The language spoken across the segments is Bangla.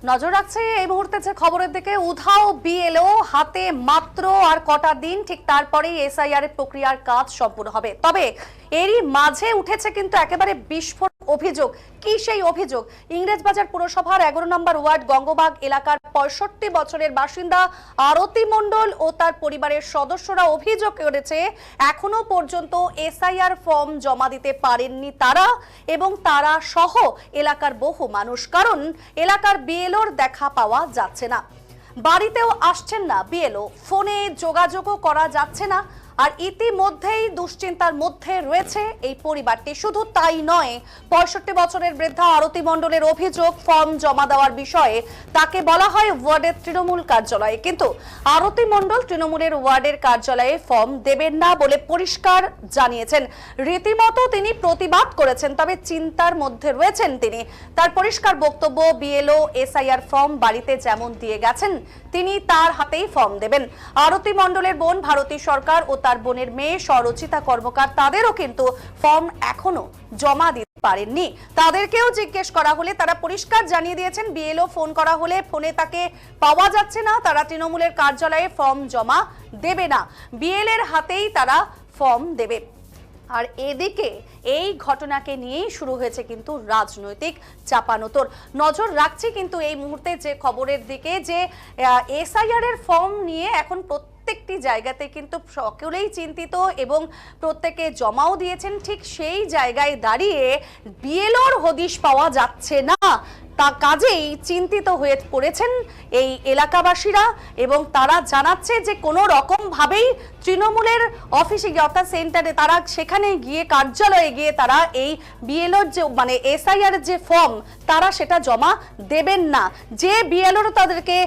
নজর রাখছে এই মুহূর্তে যে খবরের দিকে, উধাও বিএলও হাতে মাত্র আর কটা দিন, ঠিক তারপরেই এসআইআর এর প্রক্রিয়ার কাজ সম্পূর্ণ হবে। তবে এরই মাঝে উঠেছে কিন্তু একেবারে বিস্ফোরক অভিযোগ। কি সেই অভিযোগ? ইংরেজবাজার পুরসভার 11 নম্বর ওয়ার্ড গঙ্গবাগ এলাকার 65 বছরের বাসিন্দা আরতি মণ্ডল ও তার পরিবারের সদস্যরা অভিযোগ করেছে এখনো পর্যন্ত এসআইআর ফর্ম জমা দিতে পারেননি তারা এবং তারা সহ এলাকার বহু মানুষ। কারণ এলাকার বিএলওর দেখা পাওয়া যাচ্ছে না, বাড়িতেও আসছেন না বিএলও, ফোনে যোগাযোগও করা যাচ্ছে না। আর ইতিমধ্যেই দুশ্চিন্তার মধ্যে রয়েছে এই পরিবারটি। শুধু তাই নয়, 65 বছরের বৃদ্ধা আরতি মণ্ডলের অভিযোগ, ফর্ম জমা দেওয়ার বিষয়ে তাকে বলা হয় ওয়ার্ডের তৃণমূল কার্যালয়ে, কিন্তু আরতি মণ্ডল তৃণমূলের ওয়ার্ডের কার্যালয়ে ফর্ম দেবেন না বলে পরিষ্কার জানিয়েছেন। রীতিমতো তিনি প্রতিবাদ করেছেন, তবে চিন্তার মধ্যে রয়েছেন তিনি। তার পরিষ্কার বক্তব্য, বিএলও এসআইআর ফর্ম বাড়িতে যেমন দিয়ে গেছেন তিনি তার হাতেই ফর্ম দেবেন। আরতি মণ্ডলের বোন ভারতী সরকার ও তার বোনের মেয়ে সরচিতা কর্মকার, তাদেরও কিন্তু ফর্ম এখনো জমা দিতে পারেননি। তাদেরকেও জিজ্ঞেস করা হলে তারা পরিষ্কার জানিয়ে দিয়েছেন বিএলও ফোন করা হলে ফোনে তাকে পাওয়া যাচ্ছে না, তারা তৃণমূলের কার্যালয়ে ফর্ম জমা দেবে না, বিএলএর হাতেই তারা ফর্ম দেবে। আর এদিকে এই ঘটনাকে নিয়েই শুরু হয়েছে কিন্তু রাজনৈতিক চাপানোতর। নজর রাখছি কিন্তু এই মুহূর্তে যে খবরের দিকে, যে এসআইআর এর ফর্ম নিয়ে এখন প্রত্যেকটি জায়গাতে কিন্তু সকলেই চিন্তিত এবং প্রত্যেকে জমাও দিয়েছেন। ঠিক সেই জায়গায় দাঁড়িয়ে বিএলওর হদিশ পাওয়া যাচ্ছে না, তা কাজেই চিন্তিত হয়ে পড়েছেন এই এলাকাবাসীরা এবং তারা জানাচ্ছে যে কোনো রকম ভাবেই তৃণমূলের অফিসে গিয়ে, অর্থাৎ সেন্টারে, তারা সেখানে গিয়ে, কার্যালয়ে গিয়ে তারা এই বিএলওর যে মানে এসআইআর যে ফর্ম তারা সেটা জমা দেবেন না। যে বিএলওর তাদেরকে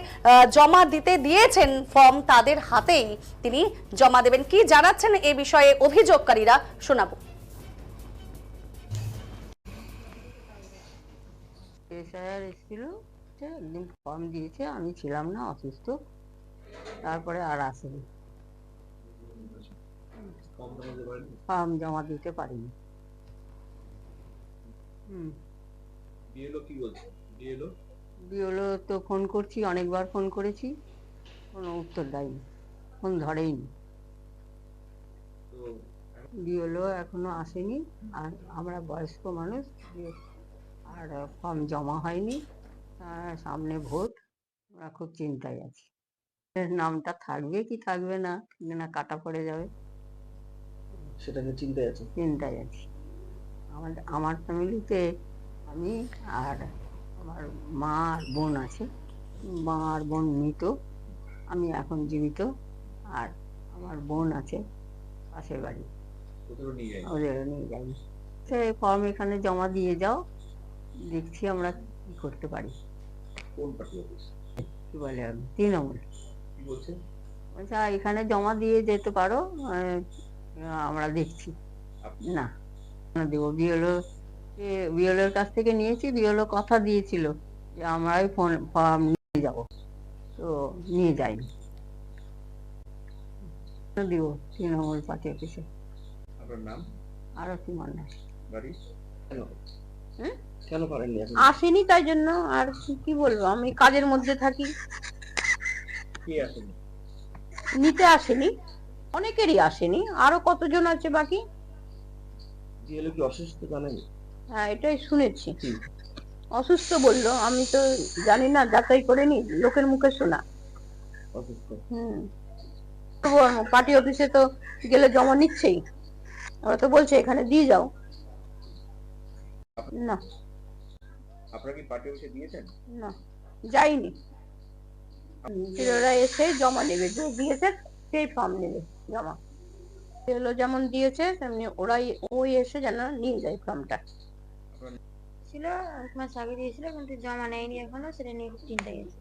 জমা দিতে দিয়েছেন ফর্ম, তাদের হাতেই তিনি জমা দেবেন। কি জানাচ্ছেন এ বিষয়ে অভিযোগকারীরা, শোনাবো। এসআইআর এসেছিল, একদিন ফর্ম দিয়েছে, আমি ছিলাম না, অসুস্থ, তারপরে আর আসেনি, ফর্ম জমা দিতে পারিনি। বিএলও তো ফোন করছি, অনেকবার ফোন করেছি, কোনো উত্তর দেয়নি, ফোন ধরেইনি। বিএলও এখনো আসেনি, আর আমরা বয়স্ক মানুষ, আর ফর্ম জমা হয়নি, সামনে ভোট, আমরা খুব চিন্তায় আছি। নামটা থাকবে কি থাকবে না, না কাটা পড়ে যাবে, সেটা নিয়ে চিন্তায় আছি। চিন্তায় আছি। আমার ফ্যামিলিতে আমি আর আমার মা আর বোন আছে। মা আর বোন মৃত, আমি এখন জীবিত, আর আমার বোন আছে পাশের বাড়ি, ওদেরও নিয়ে যাই। সে ফর্ম এখানে জমা দিয়ে যাও, দেখছি আমরা কি করতে পারি। কি বলে তৃণমূল বলছে এখানে জমা দিয়ে যেতে পারো, আমরা দেখছি। না দেবো, বিএলওর কাছ থেকে নিয়েছি, বিএলও কথা দিয়েছিল যে আমরাই ফর্ম নিয়ে যাব, তো নিয়ে যাইনি। দিব তৃণমূল পার্টি অফিসে। আপনার নাম? আরতি মণ্ডল। বাড়ি? কেন করেননি? আসেনি তাই জন্য। আর কি বলবো, আমি কাজের মধ্যে থাকি। কে আসেনি? নিতে আসেনি, অনেকেরই আসেনি, আরো কতজন আছে বাকি। বিএলও কি অসুস্থ জানেন? হ্যাঁ, এটাই শুনেছি, অসুস্থ বললো, আমি তো জানি না, যাচাই করিনি, লোকের মুখে শোনা। অসুস্থ? পার্টি অফিসে তো গেলে জমা নিচ্ছেই, ওরা তো বলছে এখানে দিয়ে যাও। না। আপনারা কি পার্টি অফিসে দিয়েছেন? না, যাইনি। ওরা এসে জমা নেবে, যে দিয়েছে সেই ফর্ম নেবে জমা। এলো যেমন দিয়েছে তেমনি ওই এসে যেন নিয়ে যায় ফর্মটা। ছিল, এক মাস আগে দিয়েছিল, কিন্তু জমা নেয়নি এখনো, সেটা নিয়ে খুব চিন্তায় আছে।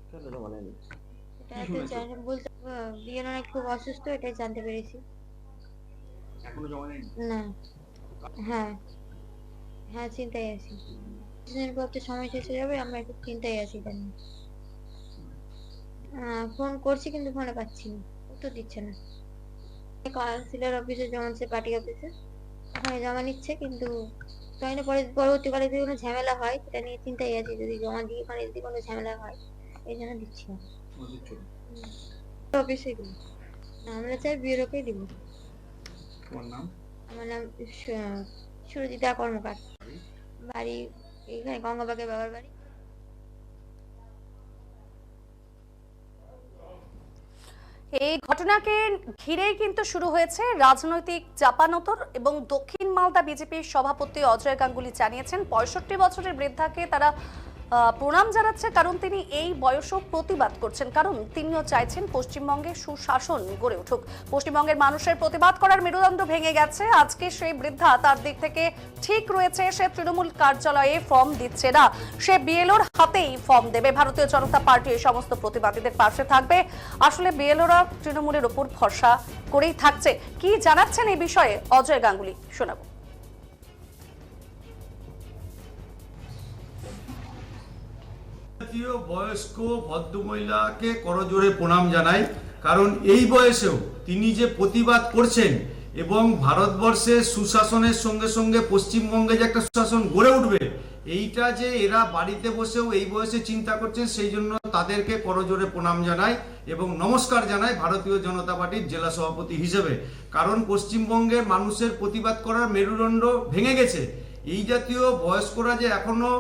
কেন জমা নেয়নি? বলতে বিয়ের অনেক খুব অসুস্থ, এটাই জানতে পেরেছি। এখনো জমা নেয়নি? না। হ্যাঁ হ্যাঁ, চিন্তায় আছি, কিছুদিনের পর তো সময় শেষ হয়ে যাবে, আমরা একটু চিন্তায় আছি। এটা নিয়ে ফোন করছি কিন্তু ফোনে পাচ্ছি না, উত্তর দিচ্ছে না। কাউন্সিলর অফিসে জমা নিচ্ছে, পার্টি অফিসে ওখানে জমা নিচ্ছে, কিন্তু তাই না পরবর্তীকালে যদি কোনো ঝামেলা হয় সেটা নিয়ে চিন্তায় আছি, যদি জমা দিয়ে ওখানে যদি কোনো ঝামেলা হয় এই জন্য দিচ্ছি না। অফিসে দিব না, আমরা চাই বিউরোকেই দিব। তোমার নাম? আমার নাম সুরজিতা কর্মকার, বাড়ি এখানে গঙ্গাবাগে বাবার বাড়ি। এই ঘটনাকে ঘিরেই কিন্তু শুরু হয়েছে রাজনৈতিক চাপানোতর এবং দক্ষিণ মালদা বিজেপির সভাপতি অজয় গাঙ্গুলি জানিয়েছেন ৬৫ বছরের বৃদ্ধাকে তারা প্রণাম জানাচ্ছে, কারণ তিনি এই বয়সেও প্রতিবাদ করছেন, কারণ তিনিও চাইছেন পশ্চিমবঙ্গে সুশাসন গড়ে উঠুক। পশ্চিমবঙ্গের মানুষের প্রতিবাদ করার মেরুদণ্ড ভেঙে গেছে। আজকে সেই বৃদ্ধা তার দিক থেকে ঠিক রয়েছে, সে তৃণমূল কার্যালয়ে ফর্ম দিচ্ছে না, সে বিএলওর হাতেই ফর্ম দেবে। ভারতীয় জনতা পার্টি এই সমস্ত প্রতিবাদীদের পাশে থাকবে। আসলে বিএলওরা তৃণমূলের উপর ভরসা করেই থাকছে। কি জানাচ্ছেন এই বিষয়ে অজয় গাঙ্গুলি, শোনাবো। বয়স্ক ভদ্রমহিলাকে করজোড়ে প্রণাম জানাই, কারণ এই বয়সেও তিনি যে প্রতিবাদ করছেন এবং ভারতবর্ষের সুশাসনের সঙ্গে সঙ্গে পশ্চিমবঙ্গে যে একটা সুশাসন গড়ে উঠবে, এইটা যে এরা বাড়িতে বসেও এই বয়সে চিন্তা করছেন, সেই জন্য তাদেরকে করজোড়ে প্রণাম জানাই এবং নমস্কার জানাই ভারতীয় জনতা পার্টির জেলা সভাপতি হিসেবে। কারণ পশ্চিমবঙ্গের মানুষের প্রতিবাদ করার মেরুদণ্ড ভেঙে গেছে। এই জাতীয় বয়স্করা যে এখনো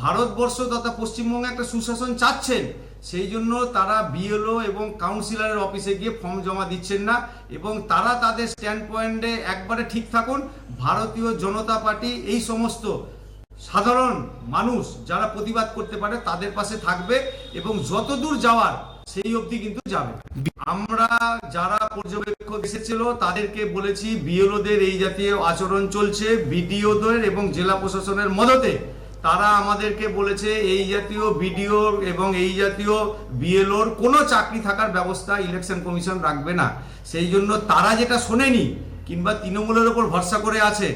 ভারতবর্ষ তথা পশ্চিমবঙ্গে একটা সুশাসন চাচ্ছেন, সেই জন্য তারা বিএলও এবং কাউন্সিলরের অফিসে গিয়ে ফর্ম জমা দিচ্ছেন না এবং তারা তাদের স্ট্যান্ড পয়েন্টে একবারে ঠিক থাকুন। ভারতীয় জনতা পার্টি এই সমস্ত সাধারণ মানুষ যারা প্রতিবাদ করতে পারে তাদের পাশে থাকবে এবং যতদূর যাওয়ার সেই অবধি কিন্তু যাবে। আমরা যারা পর্যবেক্ষক এসেছিল তাদেরকে বলেছি বিএলওদের এই জাতীয় আচরণ চলছে, বিডিওদের এবং জেলা প্রশাসনের মদতে তারা আমাদেরকে বলেছে এই জাতীয় বিডিও এবং এই জাতীয় বিএলওর কোনো চাকরি থাকার ব্যবস্থা ইলেকশন কমিশন রাখবে না। সেই জন্য তারা যেটা শোনেনি কিংবা তৃণমূলের ওপর ভরসা করে আছে,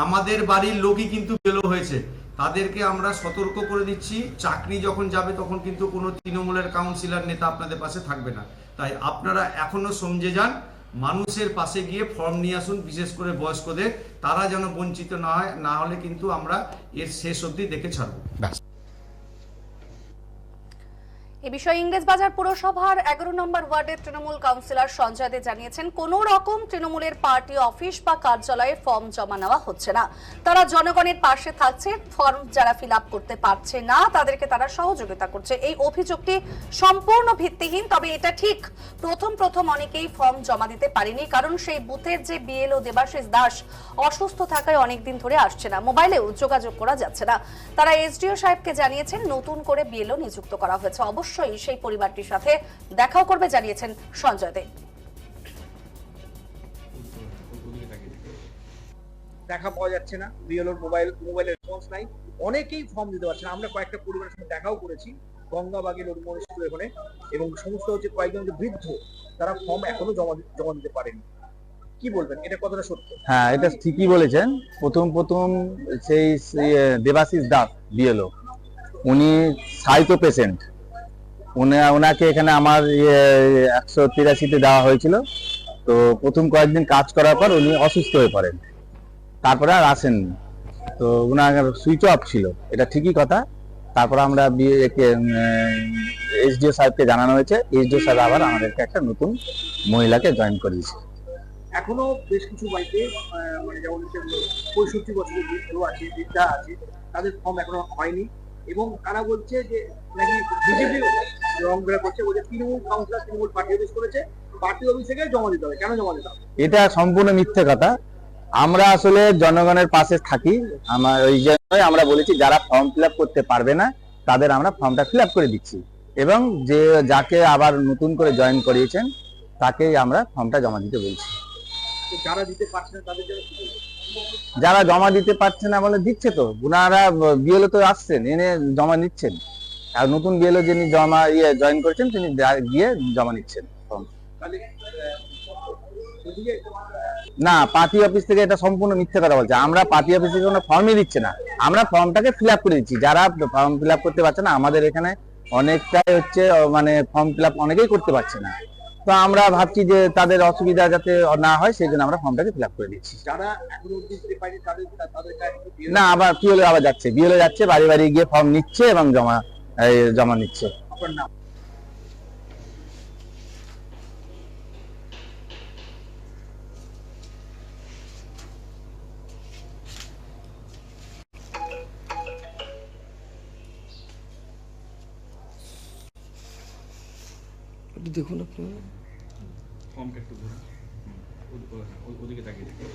আমাদের বাড়ির লোকই কিন্তু বিএলও হয়েছে, তাদেরকে আমরা সতর্ক করে দিচ্ছি, চাকরি যখন যাবে তখন কিন্তু কোনো তৃণমূলের কাউন্সিলর নেতা আপনাদের পাশে থাকবে না। তাই আপনারা এখনো সমঝে যান, মানুষের পাশে গিয়ে ফর্ম নিয়ে আসুন, বিশেষ করে বয়স্কদের, তারা যেন বঞ্চিত না হয়, না হলে কিন্তু আমরা এর শেষ অবধি দেখে ছাড়বো। এ বিষয়ে ইংরেজবাজার পুরসভার 11 নম্বর ওয়ার্ডের তৃণমূল কাউন্সিলর সঞ্জয় দে জানিয়েছেন, কোন রকম তৃণমূলের পার্টি অফিস বা কার্যালয়ে ফর্ম জমা নেওয়া হচ্ছে না। তারা জনগণের পাশে থাকছে, ফর্ম যারা ফিল আপ করতে পারছে না তাদেরকে তারা সহযোগিতা করছে। এই অভিযোগটি সম্পূর্ণ ভিত্তিহীন। তবে এটা ঠিক, প্রথম অনেকেই ফর্ম জমা দিতে পারেনি, কারণ সেই বুথের যে বিএলও দেবাশিস দাস অসুস্থ থাকায় অনেকদিন ধরে আসছে না, মোবাইলেও যোগাযোগ করা যাচ্ছে না। তারা এসডিও সাহেবকে জানিয়েছেন নতুন করে বিএলও নিযুক্ত করা হয়েছে, অবশ্যই সেই পরিবারটির সাথে দেখাও করবে জানিয়েছেন সঞ্জয় দে। দেখা পাওয়া যাচ্ছে না, বিএলওর মোবাইলের রেসপন্স নাই, অনেকেই ফর্ম দিতে পারছে না। আমরা কয়েকটা পরিবারের সঙ্গে দেখাও করেছি গঙ্গাবাগের লরিমোহন স্কুল এখানে, এবং সমস্ত হচ্ছে কয়েকজন যে বৃদ্ধ, তারা ফর্ম এখনো জমা দিতে পারেনি। কি বলবেন, এটা কতটা সত্য? হ্যাঁ, এটা ঠিকই বলেছেন। প্রথম সেই দেবাশিস দাস বিএলও, উনি সাইকো পেশেন্ট, ওনাকে এখানে আমার 183-তে দেওয়া হয়েছিল। তো প্রথম কয়েকদিন কাজ করার পর উনি অসুস্থ হয়ে পড়েন, তারপরে আর আসেননি। তো ওনার সুইচ অফ ছিল, এটা ঠিকই কথা। তারপর আমরা এসডিও সাহেবকে জানানো হয়েছে, এসডিও সাহেব আবার আমাদেরকে একটা নতুন মহিলাকে জয়েন করিয়েছে। এখনো বেশ কিছু বাড়িতে মানে যেমন 65 বছরের বৃদ্ধ আছে, বৃদ্ধা আছে, তাদের ফর্ম এখনো হয়নি এবং তারা বলছে যে নাকি বিজেপি রং বেড়া করছে, বলছে Trinamool councillor Trinamool party office করেছে, পার্টি অফিস থেকে জমা দিতে হবে। কেন জমা দিতে হবে? এটা সম্পূর্ণ মিথ্যে কথা। আমরা আসলে জনগণের পাশে থাকি, ওই জন্যই আমরা বলেছি যারা ফর্ম ফিল আপ করতে পারবে না তাদের আমরা ফর্মটা ফিল আপ করে দিচ্ছি, এবং যাকে আবার নতুন করে জয়েন করিয়েছেন তাকেই আমরা ফর্মটা জমা দিতে বলছি। যারা দিতে পারছে না তাদের জন্য যারা জমা দিতে পারছে না বলে দিচ্ছে, তো ওনারা বিএলও তো আসছেন, এনে জমা নিচ্ছেন, আর নতুন বিএলও যিনি জয়েন করেছেন তিনি গিয়ে জমা নিচ্ছেন ফর্ম। না, পার্টি অফিস থেকে এটা সম্পূর্ণ মিথ্যে কথা বলছে। আমরা পার্টি অফিস থেকে কোনো ফর্মই দিচ্ছে না, আমরা ফর্মটাকে ফিল আপ করে দিচ্ছি। যারা ফর্ম ফিল আপ করতে পারছে না, আমাদের এখানে অনেকটাই হচ্ছে মানে ফর্ম ফিল আপ অনেকেই করতে পারছে না, তো আমরা ভাবছি যে তাদের অসুবিধা যাতে না হয় সেই জন্য আমরা ফর্মটাকে ফিল আপ করে দিচ্ছি। যারা এখনো অব্দি দিতে পারেনি তাদের কাছে না, আবার বিএলও আবার যাচ্ছে, বিএলও যাচ্ছে বাড়ি বাড়ি গিয়ে ফর্ম নিচ্ছে এবং জমা নিচ্ছে। আপনার নাম? দেখুন আপনি ফর্মটা একটু ওদিকে তাকিয়ে দেখুন।